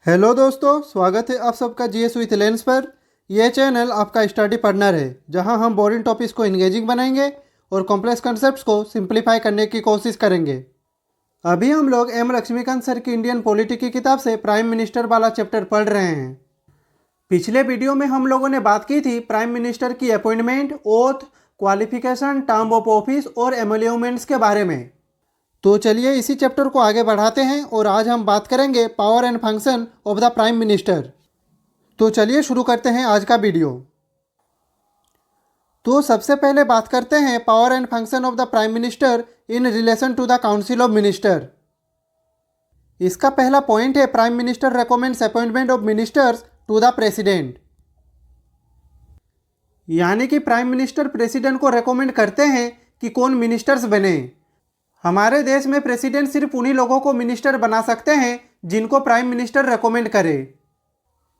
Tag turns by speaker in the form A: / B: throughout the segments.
A: Hello दोस्तों, स्वागत है आप सबका जीएस विथ लेंस पर। यह चैनल आपका स्टडी पार्टनर है, जहां हम बोरिंग टॉपिक्स को इंगेजिंग बनाएंगे और कॉम्प्लेक्स कॉन्सेप्ट्स को सिंप्लीफाई करने की कोशिश करेंगे। अभी हम लोग एम लक्ष्मीकांत सर की इंडियन पॉलिटी की किताब से प्राइम मिनिस्टर वाला चैप्टर पढ़ रहे हैं। पिछले वीडियो में हम लोगों ने बात की थी प्राइम मिनिस्टर की appointment, oath, qualification, term of office और एमोल्यूमेंट्स के बारे में। तो चलिए इसी चैप्टर को आगे बढ़ाते हैं और आज हम बात करेंगे power and function of the prime minister. तो चलिए शुरू करते हैं आज का वीडियो। तो सबसे पहले बात करते हैं power and function of the prime minister in relation to the council of minister. इसका पहला पॉइंट है prime minister recommends appointment of ministers to the president. यानी कि प्राइम मिनिस्टर प्रेसिडेंट को रेकमेंड करते हैं कि कौन मिनिस्टर्स बने। हमारे देश में प्रेसिडेंट सिर्फ उन्हीं लोगों को मिनिस्टर बना सकते हैं जिनको प्राइम मिनिस्टर रेकमेंड करे।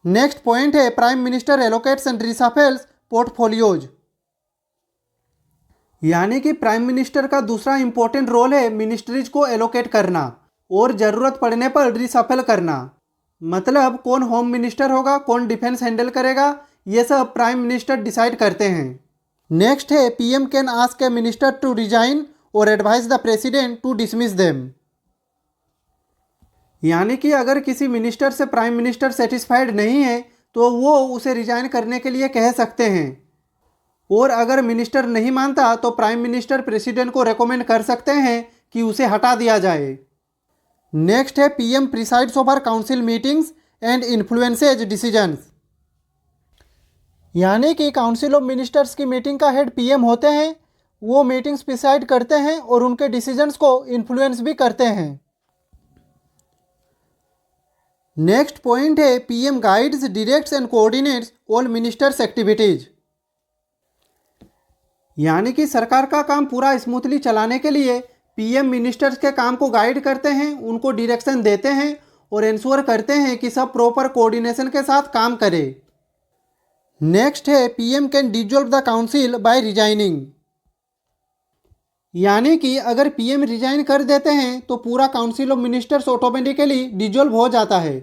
A: नेक्स्ट पॉइंट है prime minister allocates and reshuffles portfolios. यानी कि प्राइम मिनिस्टर का दूसरा इंपॉर्टेंट रोल है मिनिस्ट्रीज को एलोकेट करना और ज़रूरत पड़ने पर रिशफल करना। मतलब कौन होम मिनिस्टर होगा, कौन डिफेंस हैंडल करेगा, ये सब प्राइम मिनिस्टर डिसाइड करते हैं। नेक्स्ट है PM can ask a minister to resign और advise the president to dismiss them. यानी कि अगर किसी मिनिस्टर से प्राइम मिनिस्टर सेटिस्फाइड नहीं है तो वो उसे रिजाइन करने के लिए कह सकते हैं, और अगर मिनिस्टर नहीं मानता तो प्राइम मिनिस्टर प्रेसिडेंट को रेकमेंड कर सकते हैं कि उसे हटा दिया जाए। नेक्स्ट है PM presides over council meetings and influences decisions. यानी कि काउंसिल ऑफ मिनिस्टर्स की मीटिंग का हेड पीएम होते हैं। वो मीटिंग्स डिसाइड करते हैं और उनके डिसीजंस को इन्फ्लुएंस भी करते हैं। नेक्स्ट पॉइंट है PM guides, directs and coordinates all ministers activities. यानी कि सरकार का काम पूरा स्मूथली चलाने के लिए पीएम मिनिस्टर्स के काम को गाइड करते हैं, उनको डायरेक्शन देते हैं और इंश्योर करते हैं कि सब प्रॉपर कोऑर्डिनेशन के साथ काम करे। नेक्स्ट है PM can dissolve the council by resigning. यानी कि अगर पीएम रिजाइन कर देते हैं तो पूरा council of ministers automatically dissolve हो जाता है।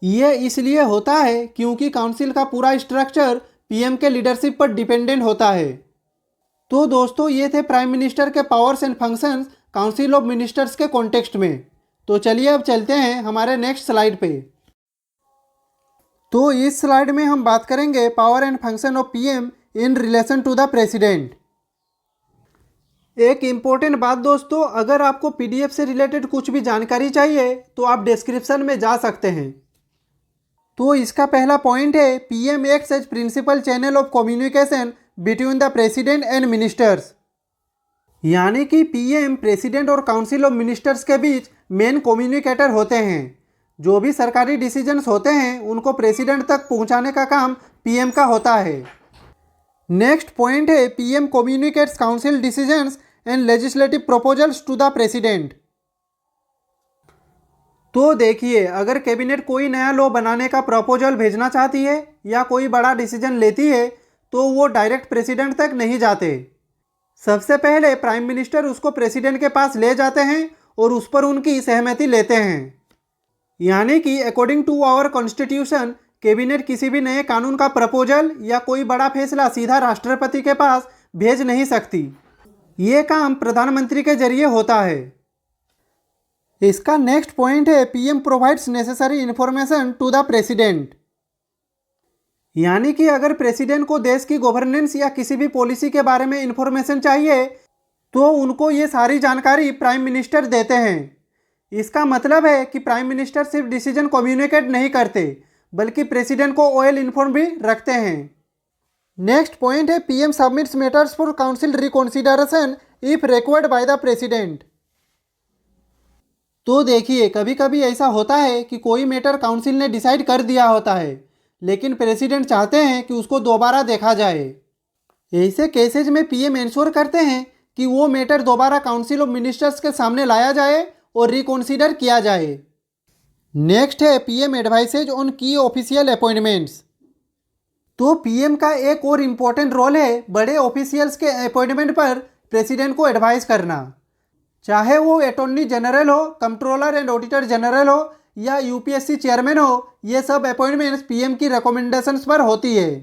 A: ये इसलिए होता है क्योंकि काउंसिल का पूरा स्ट्रक्चर पीएम के लीडरशिप पर डिपेंडेंट होता है। तो दोस्तों ये थे प्राइम मिनिस्टर के powers and functions council of ministers के कॉन्टेक्स्ट में। तो चलिए अब चलते हैं हमारे नेक्स्ट स्लाइड पे। तो इस स्लाइड में हम बात करेंगे power and function of PM in relation to the president. एक इम्पोर्टेंट बात दोस्तों, अगर आपको पीडीएफ से रिलेटेड कुछ भी जानकारी चाहिए तो आप डिस्क्रिप्शन में जा सकते हैं। तो इसका पहला पॉइंट है PM acts as principal channel of communication between the president and ministers. यानी कि पीएम प्रेसिडेंट और काउंसिल ऑफ मिनिस्टर्स के बीच मेन कम्युनिकेटर होते हैं। जो भी सरकारी डिसीजंस होते हैं उनको प्रेसिडेंट तक पहुंचाने का काम पीएम का होता है। नेक्स्ट पॉइंट है PM communicates council decisions and legislative proposals to the president. तो देखिए, अगर कैबिनेट कोई नया लॉ बनाने का प्रपोजल भेजना चाहती है या कोई बड़ा डिसीजन लेती है तो वो डायरेक्ट प्रेसिडेंट तक नहीं जाते। सबसे पहले प्राइम मिनिस्टर उसको प्रेसिडेंट के पास ले जाते हैं और उस पर उनकी सहमति लेते हैं। यानी कि according to our constitution cabinet किसी भी नए कानून का प्रपोजल या कोई बड़ा फैसला सीधा राष्ट्रपति के पास भेज नहीं सकती। ये काम प्रधानमंत्री के जरिए होता है। इसका नेक्स्ट पॉइंट है PM provides necessary information to the president. यानी कि अगर प्रेसिडेंट को देश की गवर्नेंस या किसी भी पॉलिसी के बारे में इंफॉर्मेशन चाहिए तो उनको ये सारी जानकारी प्राइम मिनिस्टर देते हैं। इसका मतलब है कि प्राइम मिनिस्टर सिर्फ डिसीजन कम्युनिकेट नहीं करते बल्कि प्रेसिडेंट को वेल इन्फॉर्म भी रखते हैं। नेक्स्ट पॉइंट है PM submits matters for council reconsideration if required by the president. तो देखिए, कभी कभी ऐसा होता है कि कोई मैटर काउंसिल ने डिसाइड कर दिया होता है लेकिन प्रेसिडेंट चाहते हैं कि उसको दोबारा देखा जाए। ऐसे केसेज में पीएम इंश्योर करते हैं कि वो मैटर दोबारा काउंसिल ऑफ मिनिस्टर्स के सामने लाया जाए और रिकॉन्सिडर किया जाए। नेक्स्ट है पीएम एडवाइसेज ऑन की ऑफिशियल अपॉइंटमेंट्स। तो पीएम का एक और इम्पोर्टेंट रोल है बड़े ऑफिशियल्स के अपॉइंटमेंट पर प्रेसिडेंट को एडवाइस करना। चाहे वो अटॉर्नी जनरल हो, कंट्रोलर एंड ऑडिटर जनरल हो या यूपीएससी चेयरमैन हो, ये सब अपॉइंटमेंट्स पीएम की रिकमेंडेशंस पर होती है।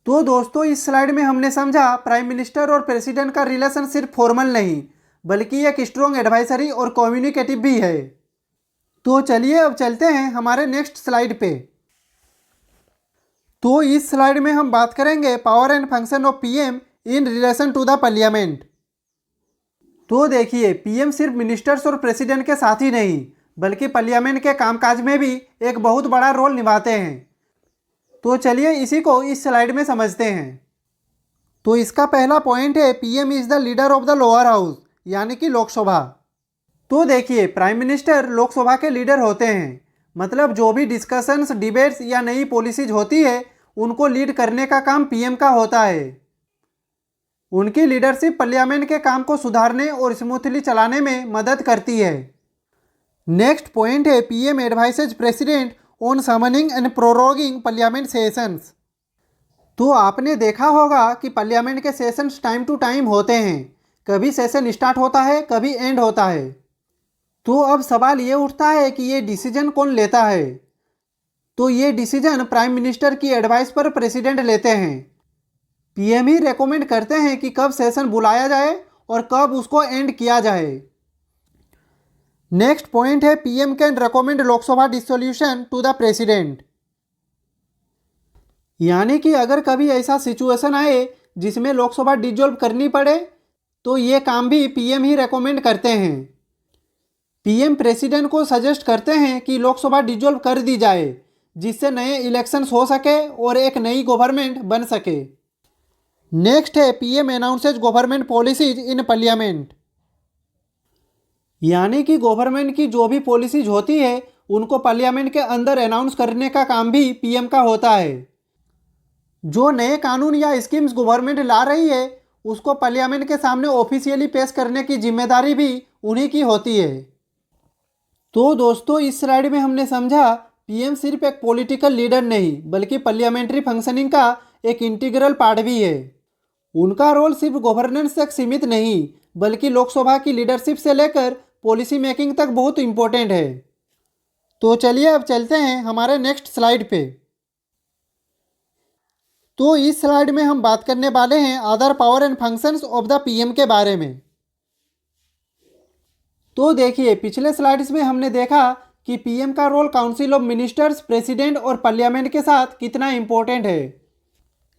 A: तो दोस्तों इस स्लाइड में हमने समझा प्राइम मिनिस्टर और प्रेसिडेंट का रिलेशन सिर्फ फॉर्मल नहीं बल्कि एक स्ट्रॉन्ग एडवाइजरी और कम्युनिकेटिव भी है। तो चलिए अब चलते हैं हमारे नेक्स्ट स्लाइड पे। तो इस स्लाइड में हम बात करेंगे power and function of PM in relation to the parliament. तो देखिए पीएम सिर्फ मिनिस्टर्स और प्रेसिडेंट के साथ ही नहीं बल्कि पार्लियामेंट के कामकाज में भी एक बहुत बड़ा रोल निभाते हैं। तो चलिए इसी को इस स्लाइड में समझते हैं। तो इसका पहला पॉइंट है PM is the leader of the lower house यानी कि लोकसभा। तो देखिए प्राइम मिनिस्टर लोकसभा के लीडर होते हैं, मतलब जो भी डिस्कशंस, डिबेट्स या नई पॉलिसीज होती है उनको लीड करने का काम पीएम का होता है। उनकी लीडरशिप पार्लियामेंट के काम को सुधारने और स्मूथली चलाने में मदद करती है। नेक्स्ट पॉइंट है PM advises president on summoning and proroguing parliament sessions. तो आपने देखा होगा कि पार्लियामेंट के सेशंस टाइम टू टाइम होते हैं, कभी सेशन स्टार्ट होता है कभी एंड होता है। तो अब सवाल ये उठता है कि ये डिसीजन कौन लेता है। तो ये डिसीजन प्राइम मिनिस्टर की एडवाइस पर प्रेसिडेंट लेते हैं। पीएम ही रेकमेंड करते हैं कि कब सेशन बुलाया जाए और कब उसको एंड किया जाए। नेक्स्ट पॉइंट है PM can recommend Lok Sabha dissolution to the president. यानी कि अगर कभी ऐसा सिचुएशन आए जिसमें लोकसभा डिसॉल्व करनी पड़े तो ये काम भी पीएम ही रेकमेंड करते हैं। पीएम प्रेसिडेंट को सजेस्ट करते हैं कि लोकसभा डिसॉल्व कर दी जाए जिससे नए इलेक्शंस हो सके और एक नई गवर्नमेंट बन सके। नेक्स्ट है PM announces government policies in parliament. यानी कि गवर्नमेंट की जो भी पॉलिसीज होती है उनको पार्लियामेंट के अंदर अनाउंस करने का काम भी पीएम का होता है। जो नए कानून या स्कीम्स गवर्नमेंट ला रही है उसको पार्लियामेंट के सामने ऑफिशियली पेश करने की जिम्मेदारी भी उन्हीं की होती है। तो दोस्तों इस स्लाइड में हमने समझा पीएम सिर्फ एक पॉलिटिकल लीडर नहीं बल्कि पार्लियामेंट्री फंक्शनिंग का एक इंटीग्रल पार्ट भी है। उनका रोल सिर्फ गवर्नेंस तक सीमित नहीं बल्कि लोकसभा की लीडरशिप से लेकर पॉलिसी मेकिंग तक बहुत इंपॉर्टेंट है। तो चलिए अब चलते हैं हमारे नेक्स्ट स्लाइड पे। तो इस स्लाइड में हम बात करने वाले हैं other power and functions of the PM के बारे में। तो देखिए पिछले स्लाइड्स में हमने देखा कि पीएम का role council of ministers, president और पार्लियामेंट के साथ कितना इंपॉर्टेंट है।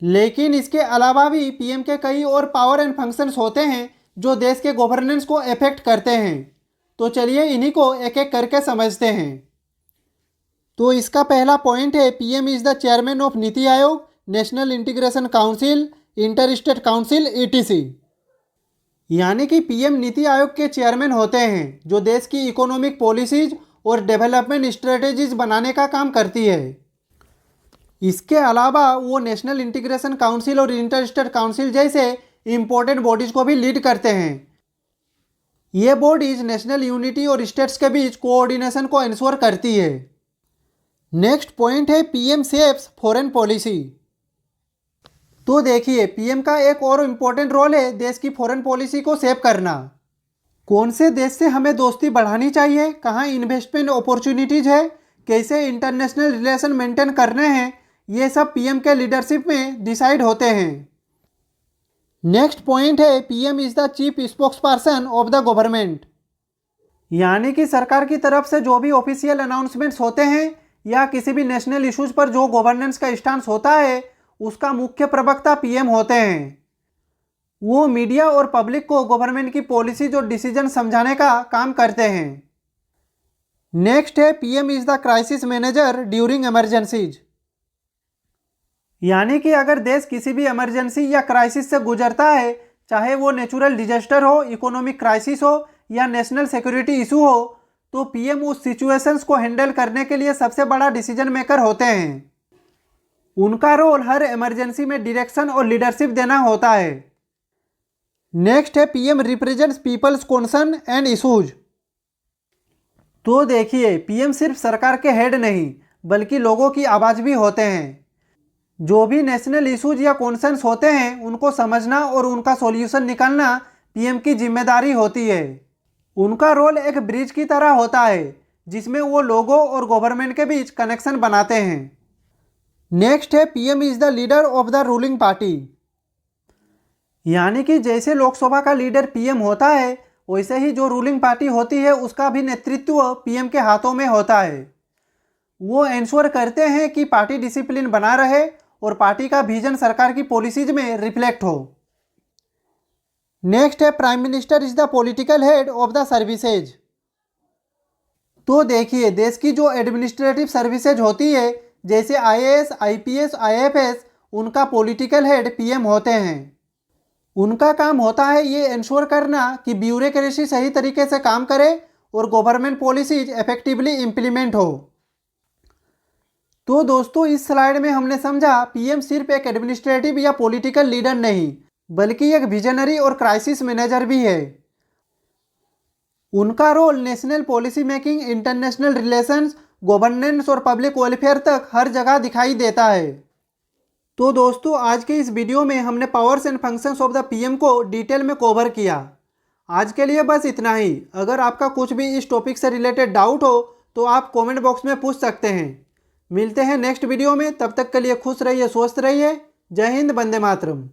A: लेकिन इसके अलावा भी पीएम के कई और पावर एंड फंक्शंस होते हैं जो देश के गवर्नेंस को अफेक्ट करते हैं। तो चलिए इन्हीं को एक एक करके समझते हैं। तो इसका पहला पॉइंट है PM is the chairman of NITI Aayog, national integration council, inter state council ETC। यानी कि पीएम नीति आयोग के चेयरमैन होते हैं जो देश की इकोनॉमिक पॉलिसीज और डेवलपमेंट स्ट्रेटेजीज बनाने का काम करती है। इसके अलावा वो नेशनल इंटीग्रेशन काउंसिल और इंटर स्टेट काउंसिल जैसे इंपॉर्टेंट बॉडीज को भी लीड करते हैं। ये बॉडीज नेशनल यूनिटी और स्टेट्स के बीच कोऑर्डिनेशन को इंश्योर करती है। नेक्स्ट पॉइंट है पीएम शेप्स फॉरेन पॉलिसी। तो देखिए पीएम का एक और इम्पोर्टेंट रोल है देश की फॉरेन पॉलिसी को शेप करना। कौन से देश से हमें दोस्ती बढ़ानी चाहिए, कहाँ इन्वेस्टमेंट अपॉर्चुनिटीज है, कैसे इंटरनेशनल रिलेशन मेंटेन करने हैं, ये सब पीएम के लीडरशिप में डिसाइड होते हैं। नेक्स्ट पॉइंट है PM is the chief spokesperson of the government. यानी कि सरकार की तरफ से जो भी ऑफिशियल अनाउंसमेंट्स होते हैं या किसी भी नेशनल इश्यूज पर जो गवर्नेंस का स्टांस होता है उसका मुख्य प्रवक्ता पीएम होते हैं। वो मीडिया और पब्लिक को गवर्नमेंट की पॉलिसीज और डिसीजन समझाने का काम करते हैं। नेक्स्ट है PM is the crisis manager during emergencies. यानी कि अगर देश किसी भी इमरजेंसी या क्राइसिस से गुजरता है, चाहे वो नेचुरल डिजास्टर हो, इकोनॉमिक क्राइसिस हो या नेशनल सिक्योरिटी इशू हो, तो पीएम उस सिचुएशंस को हैंडल करने के लिए सबसे बड़ा डिसीजन मेकर होते हैं। उनका रोल हर इमरजेंसी में डायरेक्शन और लीडरशिप देना होता है। नेक्स्ट है PM represents people's concern and issues. तो देखिए पीएम सिर्फ सरकार के हेड नहीं बल्कि लोगों की आवाज़ भी होते हैं। जो भी नेशनल इशूज या कॉन्सर्न्स होते हैं उनको समझना और उनका सॉल्यूशन निकालना पीएम की जिम्मेदारी होती है। उनका रोल एक ब्रिज की तरह होता है जिसमें वो लोगों और गवर्नमेंट के बीच कनेक्शन बनाते हैं। नेक्स्ट है PM is the leader of the ruling party. यानी कि जैसे लोकसभा का लीडर पीएम होता है, वैसे ही जो रूलिंग पार्टी होती है उसका भी नेतृत्व पीएम के हाथों में होता है। वो इंश्योर करते हैं कि पार्टी डिसिप्लिन बना रहे और पार्टी का विजन सरकार की पॉलिसीज में रिफ्लेक्ट हो। नेक्स्ट है prime minister is the political head of the services. तो देखिए, देश की जो एडमिनिस्ट्रेटिव सर्विसेज होती है जैसे आईएएस, आईपीएस, आईएफएस, उनका पॉलिटिकल हेड पीएम होते हैं। उनका काम होता है ये इंश्योर करना कि ब्यूरोक्रेसी सही तरीके से काम करे और गवर्नमेंट पॉलिसीज इफेक्टिवली इम्प्लीमेंट हो। तो दोस्तों, इस स्लाइड में हमने समझा पीएम सिर्फ एक एडमिनिस्ट्रेटिव या पॉलिटिकल लीडर नहीं, बल्कि एक विजनरी और क्राइसिस मैनेजर भी है। उनका role national policy making, international relations, governance और पब्लिक वेलफेयर तक हर जगह दिखाई देता है। तो दोस्तों, आज के इस वीडियो में हमने powers and functions of the PM को डिटेल में कवर किया। आज के लिए बस इतना ही। अगर आपका कुछ भी इस टॉपिक से रिलेटेड डाउट हो तो आप कमेंट बॉक्स में पूछ सकते हैं। मिलते हैं नेक्स्ट वीडियो में, तब तक के लिए खुश रहिए, स्वस्थ रहिए। जय हिंद, वंदे मातरम।